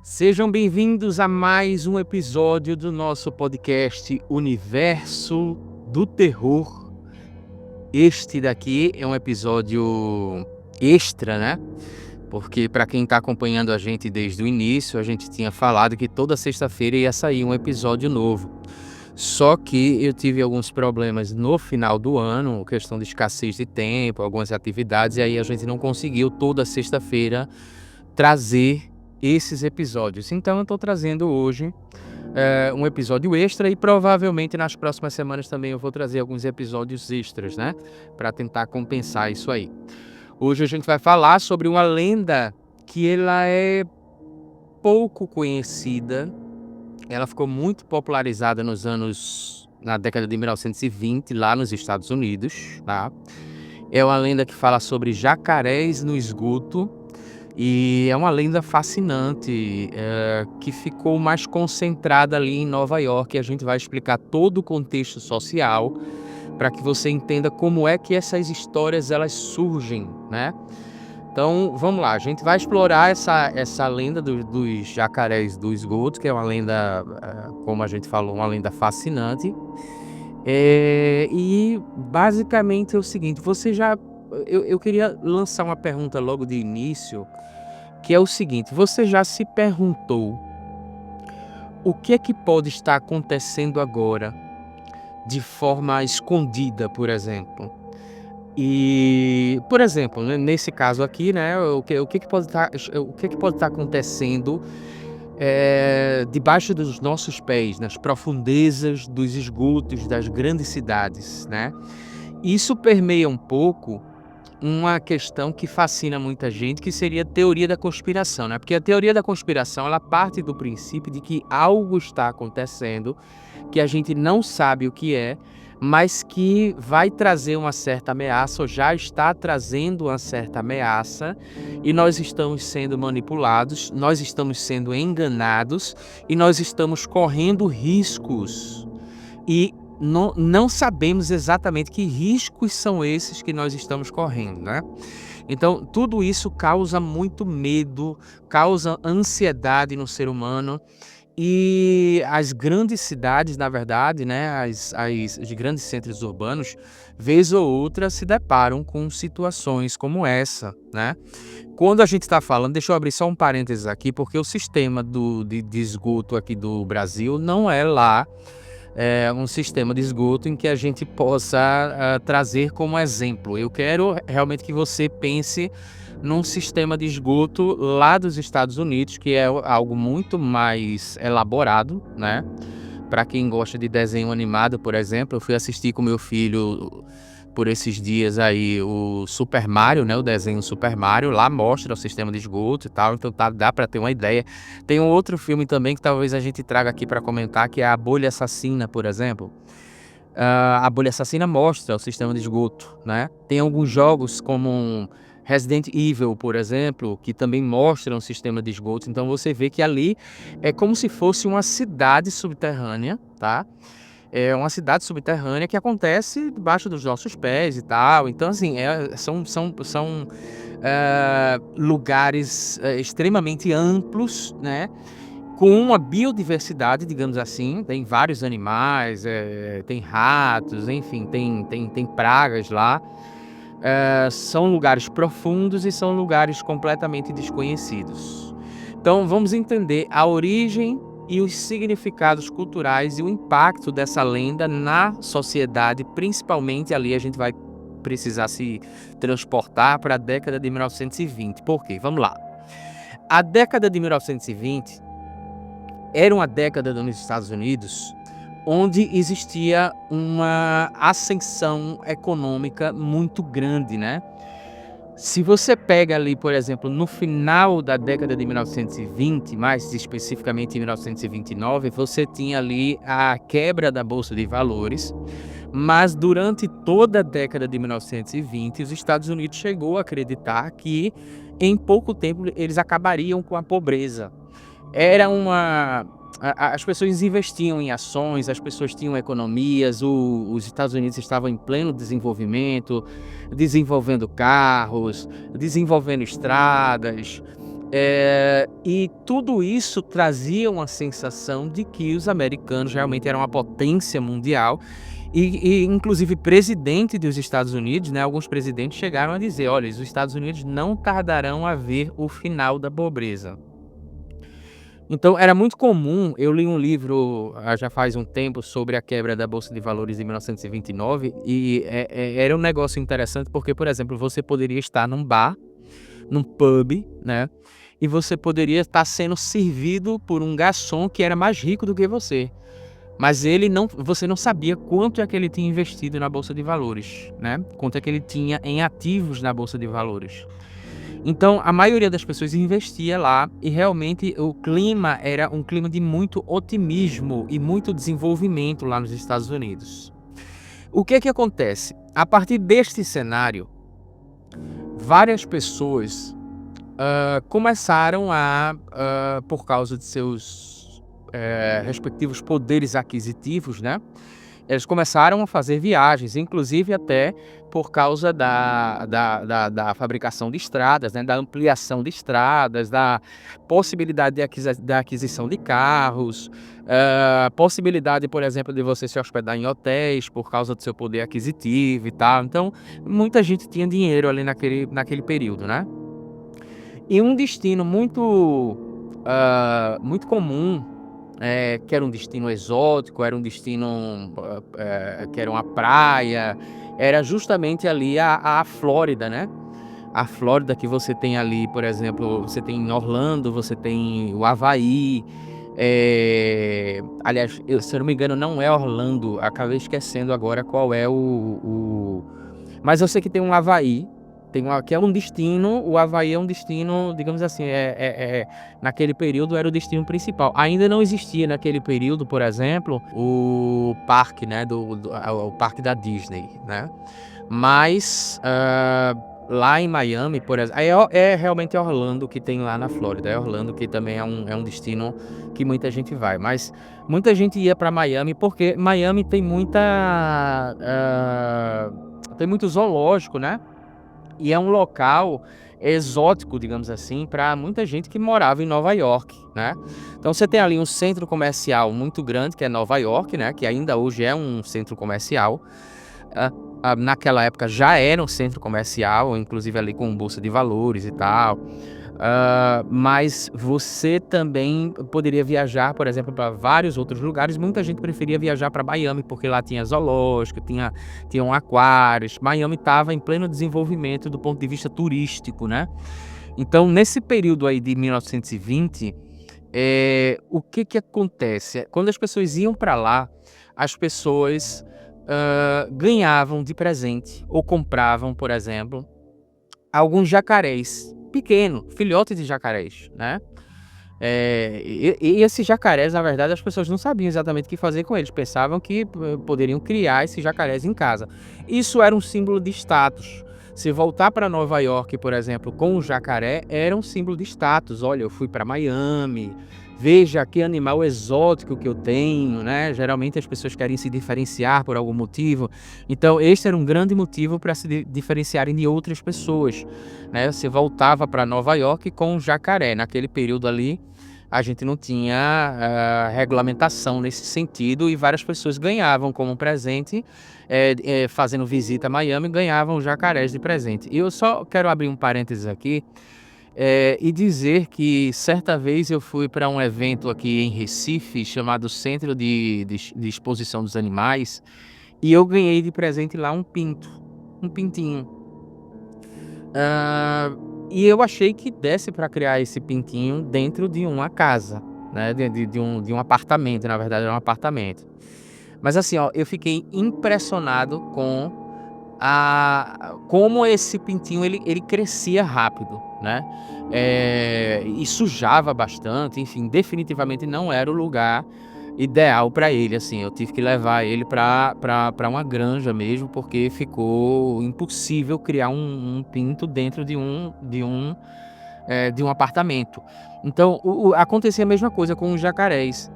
Sejam bem-vindos a mais um episódio do nosso podcast Universo do Terror. Este daqui é um episódio extra, né? Porque para quem está acompanhando a gente desde o início, a gente tinha falado que toda sexta-feira ia sair um episódio novo. Só que eu tive alguns problemas no final do ano, questão de escassez de tempo, algumas atividades, e aí a gente não conseguiu toda sexta-feira trazer esses episódios. Então eu estou trazendo hoje um episódio extra e provavelmente nas próximas semanas também eu vou trazer alguns episódios extras, né? Para tentar compensar isso aí. Hoje a gente vai falar sobre uma lenda que ela é pouco conhecida. Ela ficou muito popularizada na década de 1920, lá nos Estados Unidos, tá? É uma lenda que fala sobre jacarés no esgoto. E é uma lenda fascinante, que ficou mais concentrada ali em Nova York. E a gente vai explicar todo o contexto social para que você entenda como é que essas histórias elas surgem, né? Então, vamos lá, a gente vai explorar essa lenda dos jacarés do esgoto, que é uma lenda, como a gente falou, uma lenda fascinante. E basicamente é o seguinte, eu queria lançar uma pergunta logo de início, que é o seguinte: você já se perguntou o que é que pode estar acontecendo agora de forma escondida, por exemplo? E, por exemplo, né, nesse caso aqui, né, o que que pode estar acontecendo debaixo dos nossos pés, nas profundezas dos esgotos das grandes cidades, né? Isso permeia um pouco uma questão que fascina muita gente, que seria a teoria da conspiração, né? Porque a teoria da conspiração, ela parte do princípio de que algo está acontecendo, que a gente não sabe o que é, mas que vai trazer uma certa ameaça, ou já está trazendo uma certa ameaça, e nós estamos sendo manipulados, nós estamos sendo enganados, e nós estamos correndo riscos. E não sabemos exatamente que riscos são esses que nós estamos correndo, né? Então, tudo isso causa muito medo, causa ansiedade no ser humano. E as grandes cidades, na verdade, né, os grandes centros urbanos, vez ou outra, se deparam com situações como essa, né? Quando a gente está falando, deixa eu abrir só um parênteses aqui, porque o sistema de esgoto aqui do Brasil não é lá um sistema de esgoto em que a gente possa trazer como exemplo. Eu quero realmente que você pense num sistema de esgoto lá dos Estados Unidos, que é algo muito mais elaborado, né? Para quem gosta de desenho animado, por exemplo, eu fui assistir com meu filho por esses dias aí o Super Mario, né? O desenho Super Mario, lá mostra o sistema de esgoto e tal, então dá para ter uma ideia. Tem um outro filme também que talvez a gente traga aqui para comentar, que é A Bolha Assassina, por exemplo. A Bolha Assassina mostra o sistema de esgoto, né? Tem alguns jogos como Resident Evil, por exemplo, que também mostram o sistema de esgoto. Então você vê que ali é como se fosse uma cidade subterrânea, tá? É uma cidade subterrânea que acontece debaixo dos nossos pés e tal. Então, assim, são lugares extremamente amplos, né? Com uma biodiversidade, digamos assim. Tem vários animais, tem ratos, enfim, tem pragas lá. São lugares profundos e são lugares completamente desconhecidos. Então, vamos entender a origem e os significados culturais e o impacto dessa lenda na sociedade, principalmente ali a gente vai precisar se transportar para a década de 1920. Por quê? Vamos lá. A década de 1920 era uma década nos Estados Unidos onde existia uma ascensão econômica muito grande, né? Se você pega ali, por exemplo, no final da década de 1920, mais especificamente em 1929, você tinha ali a quebra da Bolsa de Valores, mas durante toda a década de 1920, os Estados Unidos chegou a acreditar que em pouco tempo eles acabariam com a pobreza. Era uma As pessoas investiam em ações, as pessoas tinham economias, os Estados Unidos estavam em pleno desenvolvimento, desenvolvendo carros, desenvolvendo estradas, E tudo isso trazia uma sensação de que os americanos realmente eram uma potência mundial e inclusive presidente dos Estados Unidos, né, alguns presidentes chegaram a dizer: "Olha, os Estados Unidos não tardarão a ver o final da pobreza". Então era muito comum, eu li um livro, já faz um tempo, sobre a quebra da bolsa de valores em 1929 e era um negócio interessante porque, por exemplo, você poderia estar num bar, num pub, né, e você poderia estar sendo servido por um garçom que era mais rico do que você, mas você não sabia quanto é que ele tinha investido na bolsa de valores, né, quanto é que ele tinha em ativos na bolsa de valores. Então, a maioria das pessoas investia lá e realmente o clima era um clima de muito otimismo e muito desenvolvimento lá nos Estados Unidos. O que é que acontece? A partir deste cenário, várias pessoas começaram por causa de seus respectivos poderes aquisitivos, né? Eles começaram a fazer viagens, inclusive até por causa da fabricação de estradas, né, da ampliação de estradas, da possibilidade da aquisição de carros, possibilidade, por exemplo, de você se hospedar em hotéis por causa do seu poder aquisitivo e tal. Então, muita gente tinha dinheiro ali naquele período, né. E um destino muito comum, que era um destino exótico, era um destino, que era uma praia, era justamente ali a Flórida, né. A Flórida, que você tem ali, por exemplo, você tem Orlando, você tem o Havaí, aliás, se eu não me engano não é Orlando, acabei esquecendo agora qual é mas eu sei que tem um Havaí, que é um destino. O Havaí é um destino, digamos assim, naquele período era o destino principal. Ainda não existia naquele período, por exemplo, o parque, né, o parque da Disney, né. Mas, lá em Miami, por exemplo, é realmente Orlando que tem lá na Flórida, é Orlando que também é um destino que muita gente vai, mas muita gente ia para Miami, porque Miami tem muito zoológico, né. E é um local exótico, digamos assim, para muita gente que morava em Nova York, né. Então você tem ali um centro comercial muito grande, que é Nova York, né, que ainda hoje é um centro comercial. Hã, Naquela época já era um centro comercial, inclusive ali com bolsa de valores e tal. Mas você também poderia viajar, por exemplo, para vários outros lugares. Muita gente preferia viajar para Miami, porque lá tinha zoológico, tinham aquários. Miami estava em pleno desenvolvimento do ponto de vista turístico, né. Então, nesse período aí de 1920, o que que acontece? Quando as pessoas iam para lá, as pessoas, ganhavam de presente ou compravam, por exemplo, alguns jacarés pequeno, filhotes de jacarés, né. E esses jacarés, na verdade, as pessoas não sabiam exatamente o que fazer com eles, pensavam que poderiam criar esses jacarés em casa. Isso era um símbolo de status. Se voltar para Nova York, por exemplo, com o jacaré, era um símbolo de status: "Olha, eu fui para Miami, veja que animal exótico que eu tenho", né. Geralmente as pessoas querem se diferenciar por algum motivo, então esse era um grande motivo para se diferenciarem de outras pessoas, né. Você voltava para Nova York com um jacaré. Naquele período ali, a gente não tinha, regulamentação nesse sentido, e várias pessoas ganhavam como presente, fazendo visita a Miami, ganhavam jacarés de presente. E eu só quero abrir um parênteses aqui, e dizer que certa vez eu fui para um evento aqui em Recife, chamado Centro de Exposição dos Animais, e eu ganhei de presente lá um pintinho. Hã, e eu achei que desse para criar esse pintinho dentro de uma casa, né, de um apartamento, na verdade era um apartamento. Mas assim, ó, eu fiquei impressionado com como esse pintinho ele crescia rápido, né, e sujava bastante, enfim, definitivamente não era o lugar ideal para ele, assim. Eu tive que levar ele para uma granja mesmo, porque ficou impossível criar um pinto dentro de um apartamento. Então acontecia a mesma coisa com os jacarés.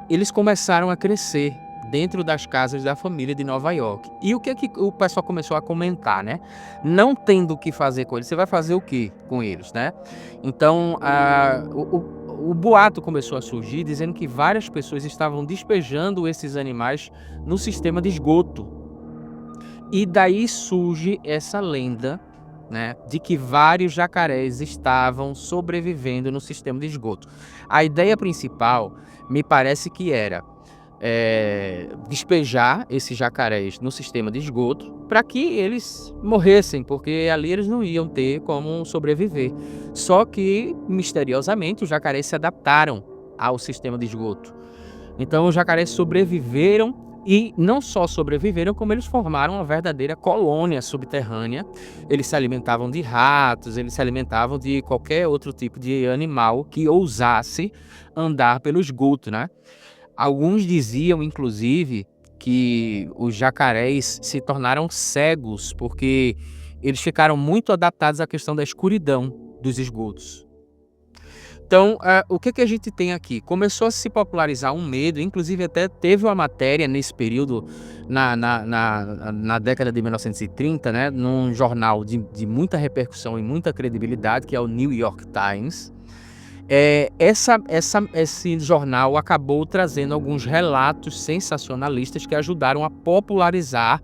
Eles começaram a crescer dentro das casas da família de Nova York. E o que é que o pessoal começou a comentar, né? Não tendo o que fazer com eles, você vai fazer o que com eles, né? Então, o boato começou a surgir dizendo que várias pessoas estavam despejando esses animais no sistema de esgoto. E daí surge essa lenda, né, de que vários jacarés estavam sobrevivendo no sistema de esgoto. A ideia principal me parece que era despejar esses jacarés no sistema de esgoto para que eles morressem, porque ali eles não iam ter como sobreviver. Só que, misteriosamente, os jacarés se adaptaram ao sistema de esgoto. Então, os jacarés sobreviveram e não só sobreviveram, como eles formaram uma verdadeira colônia subterrânea. Eles se alimentavam de ratos, eles se alimentavam de qualquer outro tipo de animal que ousasse andar pelo esgoto, né? Alguns diziam, inclusive, que os jacarés se tornaram cegos porque eles ficaram muito adaptados à questão da escuridão dos esgotos. Então, o que a gente tem aqui? Começou a se popularizar um medo, inclusive até teve uma matéria nesse período, na década de 1930, né, num jornal de muita repercussão e muita credibilidade, que é o New York Times. Esse jornal acabou trazendo alguns relatos sensacionalistas que ajudaram a popularizar,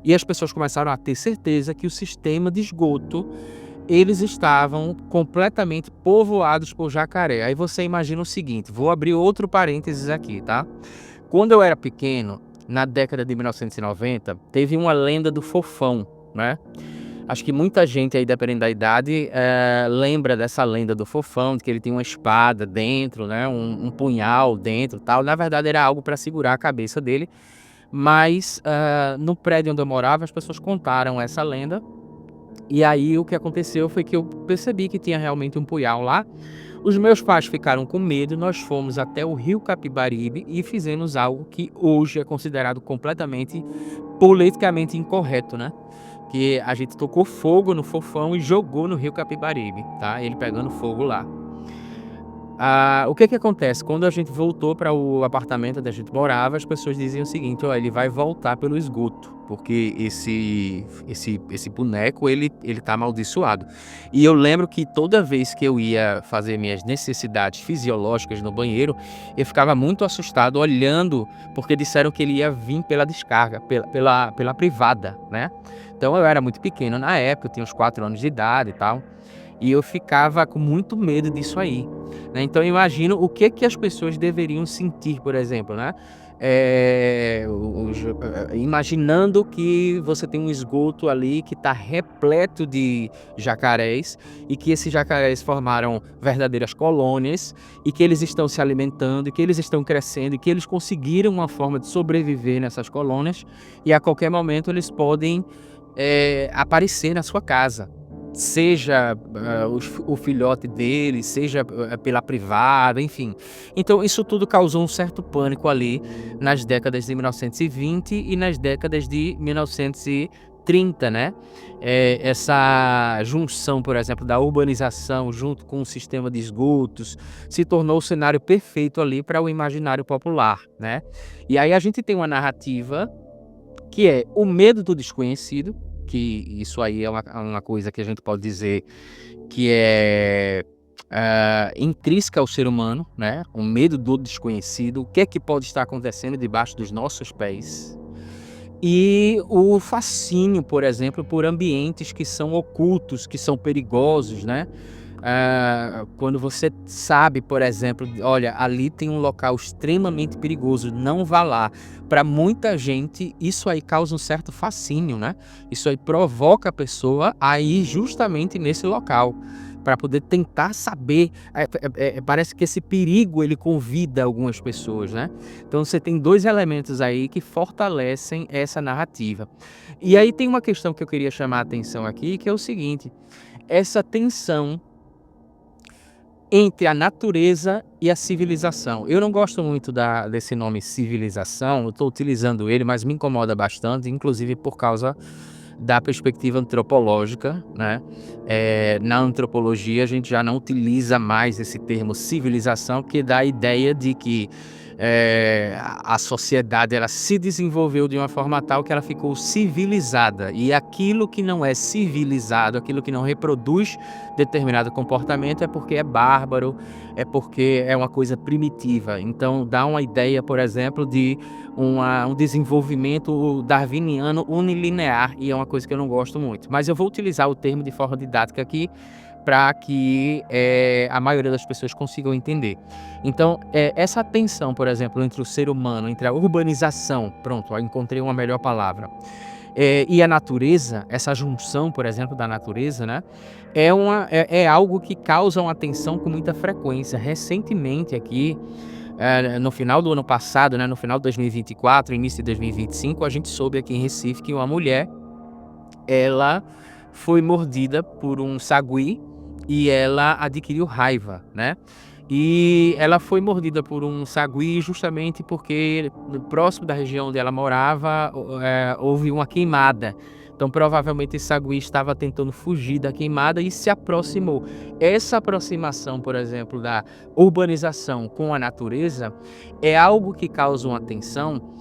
e as pessoas começaram a ter certeza que o sistema de esgoto, eles estavam completamente povoados por jacaré. Aí você imagina o seguinte, vou abrir outro parênteses aqui, tá? Quando eu era pequeno, na década de 1990, teve uma lenda do Fofão, né? Acho que muita gente aí, dependendo da idade, lembra dessa lenda do Fofão, de que ele tinha uma espada dentro, né? Um punhal dentro, tal. Na verdade era algo para segurar a cabeça dele, mas no prédio onde eu morava as pessoas contaram essa lenda. E aí o que aconteceu foi que eu percebi que tinha realmente um punhal lá. Os meus pais ficaram com medo, nós fomos até o Rio Capibaribe e fizemos algo que hoje é considerado completamente politicamente incorreto, né? Que a gente tocou fogo no Fofão e jogou no Rio Capibaribe, tá? Ele pegando fogo lá. O que acontece? Quando a gente voltou para o apartamento onde a gente morava, as pessoas diziam o seguinte: ó, ele vai voltar pelo esgoto, porque esse boneco, ele tá amaldiçoado. E eu lembro que toda vez que eu ia fazer minhas necessidades fisiológicas no banheiro, eu ficava muito assustado olhando, porque disseram que ele ia vir pela descarga, pela privada, né? Então eu era muito pequeno na época, eu tinha uns 4 anos de idade e tal. E eu ficava com muito medo disso aí, né? Então eu imagino o que as pessoas deveriam sentir, por exemplo, né? Imaginando que você tem um esgoto ali que está repleto de jacarés e que esses jacarés formaram verdadeiras colônias e que eles estão se alimentando e que eles estão crescendo e que eles conseguiram uma forma de sobreviver nessas colônias e a qualquer momento eles podem aparecer na sua casa. Seja o filhote dele, seja pela privada, enfim. Então isso tudo causou um certo pânico ali nas décadas de 1920 e nas décadas de 1930, né? Essa junção, por exemplo, da urbanização junto com o sistema de esgotos se tornou o cenário perfeito ali para o imaginário popular, né? E aí a gente tem uma narrativa que é o medo do desconhecido, que isso aí é uma coisa que a gente pode dizer que é intrínseca ao ser humano, né? O medo do desconhecido, o que é que pode estar acontecendo debaixo dos nossos pés. E o fascínio, por exemplo, por ambientes que são ocultos, que são perigosos, né? Quando você sabe, por exemplo, olha, ali tem um local extremamente perigoso, não vá lá. Para muita gente, isso aí causa um certo fascínio, né? Isso aí provoca a pessoa a ir justamente nesse local, para poder tentar saber. Parece que esse perigo ele convida algumas pessoas, né? Então você tem 2 elementos aí que fortalecem essa narrativa. E aí tem uma questão que eu queria chamar a atenção aqui, que é o seguinte: essa tensão entre a natureza e a civilização. Eu não gosto muito desse nome civilização, eu estou utilizando ele, mas me incomoda bastante, inclusive por causa da perspectiva antropológica, né? Na antropologia a gente já não utiliza mais esse termo civilização, que dá a ideia de que a sociedade ela se desenvolveu de uma forma tal que ela ficou civilizada. E aquilo que não é civilizado, aquilo que não reproduz determinado comportamento é porque é bárbaro, é porque é uma coisa primitiva. Então dá uma ideia, por exemplo, de um desenvolvimento darwiniano unilinear, e é uma coisa que eu não gosto muito. Mas eu vou utilizar o termo de forma didática aqui, para que a maioria das pessoas consigam entender. Então, essa tensão, por exemplo, entre o ser humano, entre a urbanização, pronto, eu encontrei uma melhor palavra, e a natureza, essa junção, por exemplo, da natureza, né, é algo que causa uma tensão com muita frequência. Recentemente aqui, no final do ano passado, né, no final de 2024, início de 2025, a gente soube aqui em Recife que uma mulher, ela foi mordida por um sagui e ela adquiriu raiva, né. E ela foi mordida por um sagui justamente porque próximo da região onde ela morava, houve uma queimada. Então provavelmente esse sagui estava tentando fugir da queimada e se aproximou. Essa aproximação, por exemplo, da urbanização com a natureza, é algo que causa uma tensão,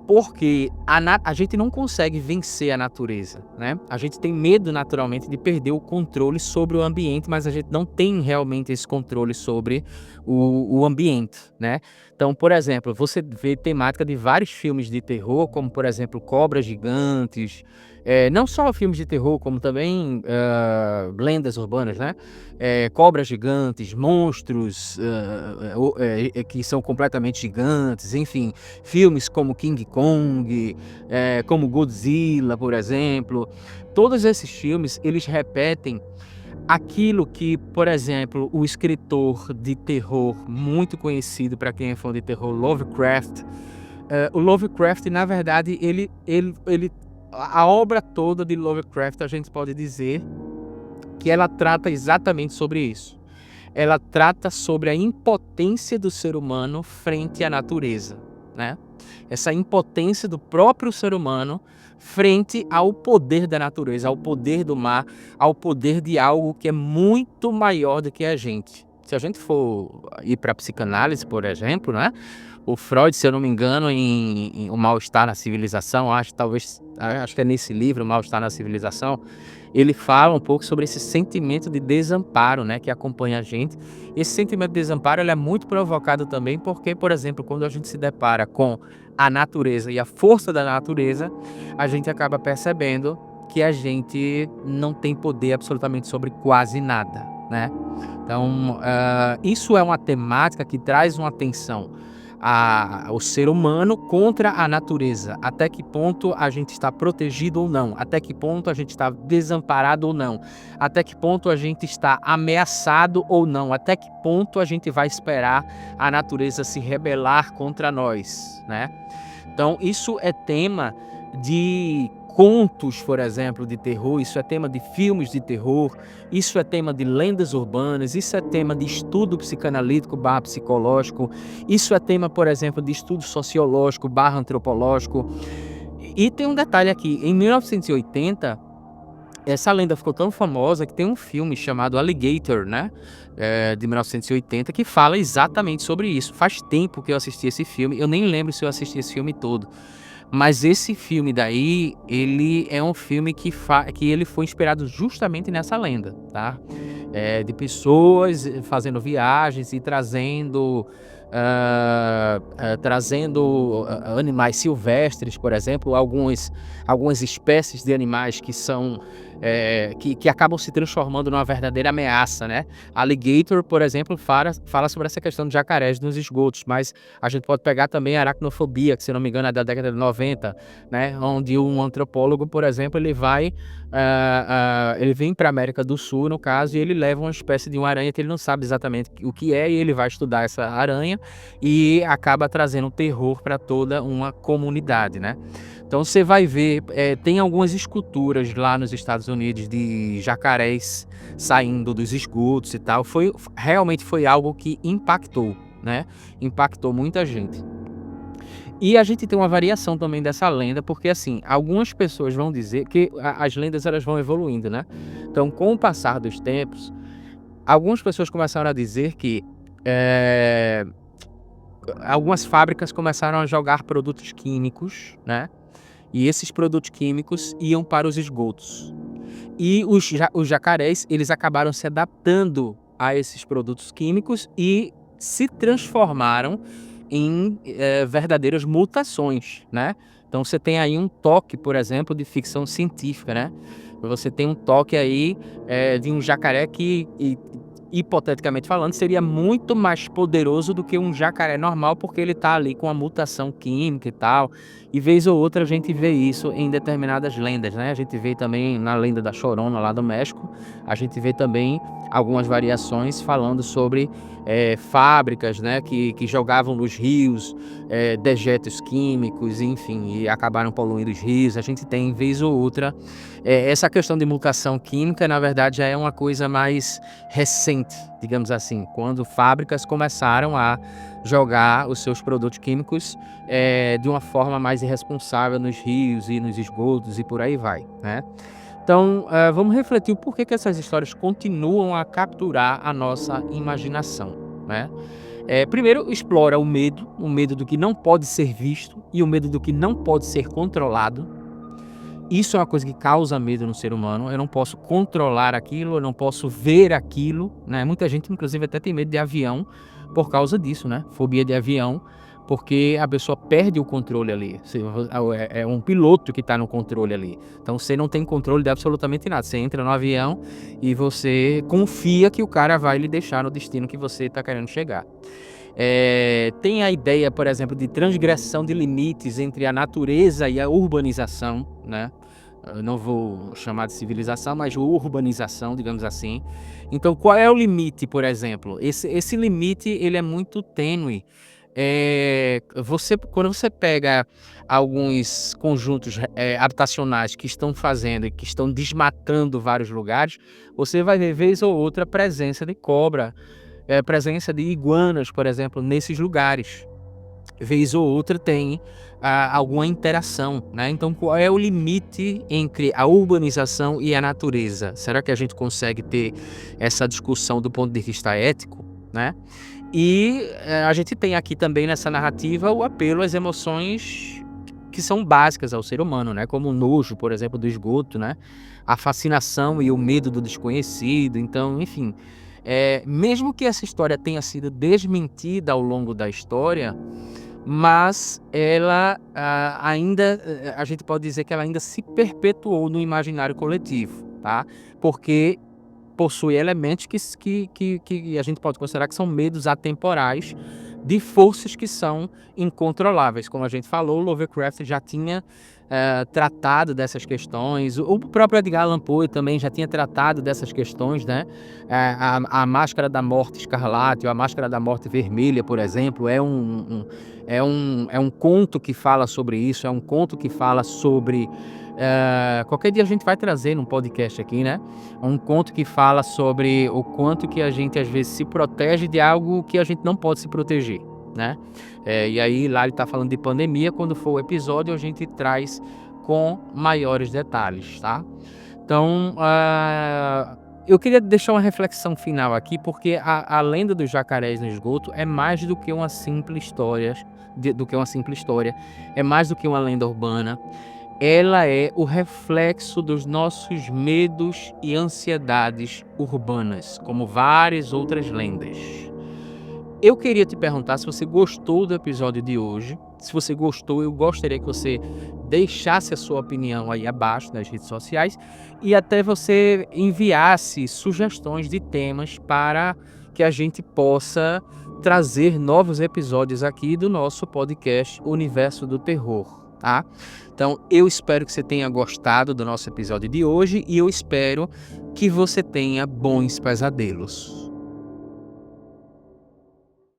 porque a gente não consegue vencer a natureza, né. A gente tem medo naturalmente de perder o controle sobre o ambiente, mas a gente não tem realmente esse controle sobre o ambiente, né. Então, por exemplo, você vê temática de vários filmes de terror, como por exemplo Cobras Gigantes, não só filmes de terror, como também, lendas urbanas, né. Cobras gigantes, monstros, que são completamente gigantes, enfim. Filmes como King Kong, como Godzilla, por exemplo. Todos esses filmes, eles repetem aquilo que, por exemplo, o escritor de terror muito conhecido para quem é fã de terror, Lovecraft. O Lovecraft, na verdade, ele a obra toda de Lovecraft, a gente pode dizer que ela trata exatamente sobre isso. Ela trata sobre a impotência do ser humano frente à natureza, né. Essa impotência do próprio ser humano frente ao poder da natureza, ao poder do mar, ao poder de algo que é muito maior do que a gente. Se a gente for ir para a psicanálise, por exemplo, né, o Freud, se eu não me engano, em O Mal-Estar na Civilização, acho que é nesse livro, O Mal-Estar na Civilização, ele fala um pouco sobre esse sentimento de desamparo, né, que acompanha a gente. Esse sentimento de desamparo, ele é muito provocado também porque, por exemplo, quando a gente se depara com a natureza e a força da natureza, a gente acaba percebendo que a gente não tem poder absolutamente sobre quase nada, né. Então, isso é uma temática que traz uma tensão ao ser humano contra a natureza. Até que ponto a gente está protegido ou não? Até que ponto a gente está desamparado ou não? Até que ponto a gente está ameaçado ou não? Até que ponto a gente vai esperar a natureza se rebelar contra nós, né? Então, isso é tema de contos, por exemplo, de terror, isso é tema de filmes de terror, isso é tema de lendas urbanas, isso é tema de estudo psicanalítico barra psicológico, isso é tema, por exemplo, de estudo sociológico barra antropológico. E tem um detalhe aqui, em 1980, essa lenda ficou tão famosa que tem um filme chamado Alligator, né, de 1980, que fala exatamente sobre isso. Faz tempo que eu assisti esse filme, eu nem lembro se eu assisti esse filme todo. Mas esse filme daí, ele é um filme que ele foi inspirado justamente nessa lenda, tá. De pessoas fazendo viagens e trazendo animais silvestres, por exemplo, algumas espécies de animais que são, que acabam se transformando numa verdadeira ameaça, né. Alligator, por exemplo, fala sobre essa questão de jacarés nos esgotos, mas a gente pode pegar também a aracnofobia, que se não me engano é da década de 90, né, onde um antropólogo, por exemplo, ele vem para a América do Sul, no caso, e ele leva uma espécie de uma aranha que ele não sabe exatamente o que é, e ele vai estudar essa aranha e acaba trazendo terror para toda uma comunidade, né. Então você vai ver, tem algumas esculturas lá nos Estados Unidos de jacarés saindo dos esgotos e tal, realmente foi algo que impactou, né, impactou muita gente. E a gente tem uma variação também dessa lenda, porque assim, algumas pessoas vão dizer que as lendas elas vão evoluindo, né. Então com o passar dos tempos, algumas pessoas começaram a dizer que, algumas fábricas começaram a jogar produtos químicos, né? E esses produtos químicos iam para os esgotos. E os jacarés, eles acabaram se adaptando a esses produtos químicos e se transformaram em verdadeiras mutações, né? Então você tem aí um toque, por exemplo, de ficção científica, né? Você tem um toque aí de um jacaré que, hipoteticamente falando, seria muito mais poderoso do que um jacaré normal, porque ele está ali com a mutação química e tal. E vez ou outra a gente vê isso em determinadas lendas, né? A gente vê também na lenda da Chorona lá do México, a gente vê também algumas variações falando sobre fábricas, né, que jogavam nos rios dejetos químicos, enfim, e acabaram poluindo os rios. A gente tem, vez ou outra, essa questão de mutação química, na verdade, já é uma coisa mais recente, digamos assim, quando fábricas começaram a jogar os seus produtos químicos de uma forma mais irresponsável nos rios e nos esgotos e por aí vai, né? Então, vamos refletir o porquê que essas histórias continuam a capturar a nossa imaginação, né? Primeiro, explora o medo do que não pode ser visto e o medo do que não pode ser controlado. Isso é uma coisa que causa medo no ser humano. Eu não posso controlar aquilo, eu não posso ver aquilo, né? Muita gente, inclusive, até tem medo de avião por causa disso, né? Fobia de avião, porque a pessoa perde o controle ali. É um piloto que está no controle ali. Então você não tem controle de absolutamente nada. Você entra no avião e você confia que o cara vai lhe deixar no destino que você está querendo chegar. Tem a ideia, por exemplo, de transgressão de limites entre a natureza e a urbanização, né? Eu não vou chamar de civilização, mas urbanização, digamos assim. Então, qual é o limite, por exemplo? Esse limite, ele é muito tênue. Quando você pega alguns conjuntos habitacionais que estão fazendo e que estão desmatando vários lugares, você vai ver vez ou outra presença de cobra, presença de iguanas, por exemplo, nesses lugares. Vez ou outra tem alguma interação, né? Então, qual é o limite entre a urbanização e a natureza? Será que a gente consegue ter essa discussão do ponto de vista ético, né? E a gente tem aqui também nessa narrativa o apelo às emoções que são básicas ao ser humano, né? Como o nojo, por exemplo, do esgoto, né? A fascinação e o medo do desconhecido. Então, enfim, mesmo que essa história tenha sido desmentida ao longo da história, mas ela a gente pode dizer que ela ainda se perpetuou no imaginário coletivo, tá? Porque possui elementos que a gente pode considerar que são medos atemporais de forças que são incontroláveis. Como a gente falou, Lovecraft já tinha tratado dessas questões, o próprio Edgar Allan Poe também já tinha tratado dessas questões, né? A Máscara da Morte Escarlate ou a Máscara da Morte Vermelha, por exemplo, é um conto que fala sobre isso, é um conto que fala sobre... qualquer dia a gente vai trazer num podcast aqui, né? Um conto que fala sobre o quanto que a gente às vezes se protege de algo que a gente não pode se proteger, né? E aí lá ele está falando de pandemia. Quando for o episódio a gente traz com maiores detalhes, tá? Então, eu queria deixar uma reflexão final aqui, porque a lenda dos jacarés no esgoto é mais do que uma simples história, é mais do que uma lenda urbana. Ela é o reflexo dos nossos medos e ansiedades urbanas, como várias outras lendas. Eu queria te perguntar se você gostou do episódio de hoje. Se você gostou, eu gostaria que você deixasse a sua opinião aí abaixo nas redes sociais e até você enviasse sugestões de temas para que a gente possa trazer novos episódios aqui do nosso podcast Universo do Terror, tá? Então, eu espero que você tenha gostado do nosso episódio de hoje e eu espero que você tenha bons pesadelos.